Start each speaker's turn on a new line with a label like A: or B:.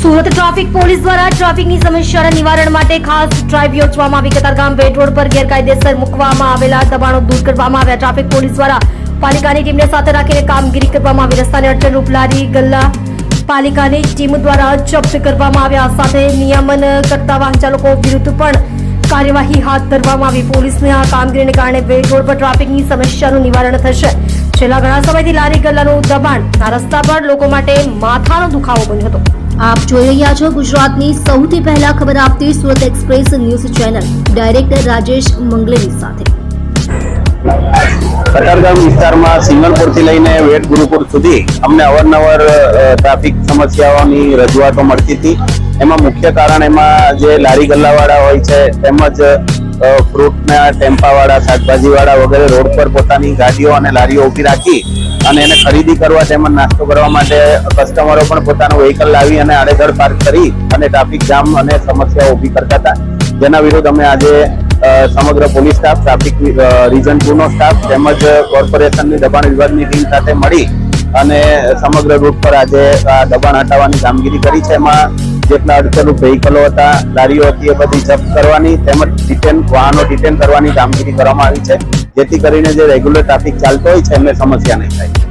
A: Surat traffic police દ્વારા ટ્રાફિકની સમસ્યાના નિવારણ માટે ખાસ ડ્રાઈવ યોજવામાં આવી. કતારગામ બેટ રોડ પર ગેરકાયદેસર મૂકવામાં આવેલા દબાણો દૂર કરવામાં આવ્યા. ટ્રાફિક પોલીસ દ્વારા પાલિકાની ટીમને સાથે રાખીને કામગીરી કરવામાં આવી. રસ્તાને અડચણરૂપ લારી ગલ્લા પાલિકાની ટીમ દ્વારા જપ્ત કરવામાં આવ્યા. સાથે નિયમન કરતા વાહન ચાલકો વિરુદ્ધ પણ કાર્યવાહી હાથ ધરવામાં આવી. પોલીસની આ કામગીરીને કારણે બેટ રોડ પર ટ્રાફિકની સમસ્યાનું નિવારણ થશે. છેલ્લા ઘણા સમયથી લારી ગલ્લાનું દબાણ આ રસ્તા પર લોકો માટે માથાનો દુખાવો બન્યો હતો. આપ જોઈ રહ્યા છો ગુજરાતની સૌથી પહેલા ખબર આપતી Surat express news channel. Director Rajesh મંગલેની સાથે.
B: કતારગામ વિસ્તારમાં સિંગણપુરથી લઈને વેટ ગુરુપુર સુધી અમને અવારનવાર ટ્રાફિક સમસ્યાઓની રજૂઆતો મળતી હતી. એમાં મુખ્ય કારણ એમાં જે લારી ગલ્લાવાળા હોય છે તેમજ ફ્રૂટના ટેમ્પાવાળા, શાકભાજીવાળા વગેરે રોડ પર પોતાની ગાડીઓ અને લારીઓ ઊભી રાખી અને એને ખરીદી કરવા તેમજ નાસ્તો કરવા માટે કસ્ટમરો પણ પોતાનું વ્હીકલ લાવી અને આડેધડ પાર્ક કરી અને ટ્રાફિક જામ અને સમસ્યાઓ ઊભી કરતા હતા. જેના વિરુદ્ધ અમે આજે સમગ્ર પોલીસ સ્ટાફ, ટ્રાફિક રીજન 2 નો સ્ટાફ તેમજ કોર્પોરેશનની દબાણ વિભાગની ટીમ સાથે મળી અને સમગ્ર રૂટ પર આજે આ દબાણ હટાવવાની કામગીરી કરી છે. એમાં જેટલા અડચણરૂપ વ્હીકલો હતા, લારીઓ હતી, એ બધી જપ્ત કરવાની તેમજ વાહનો ડિટેન કરવાની કામગીરી કરવામાં આવી છે, જેથી કરીને જે રેગ્યુલર ટ્રાફિક ચાલતો હોય છે એમને સમસ્યા નહીં થાય.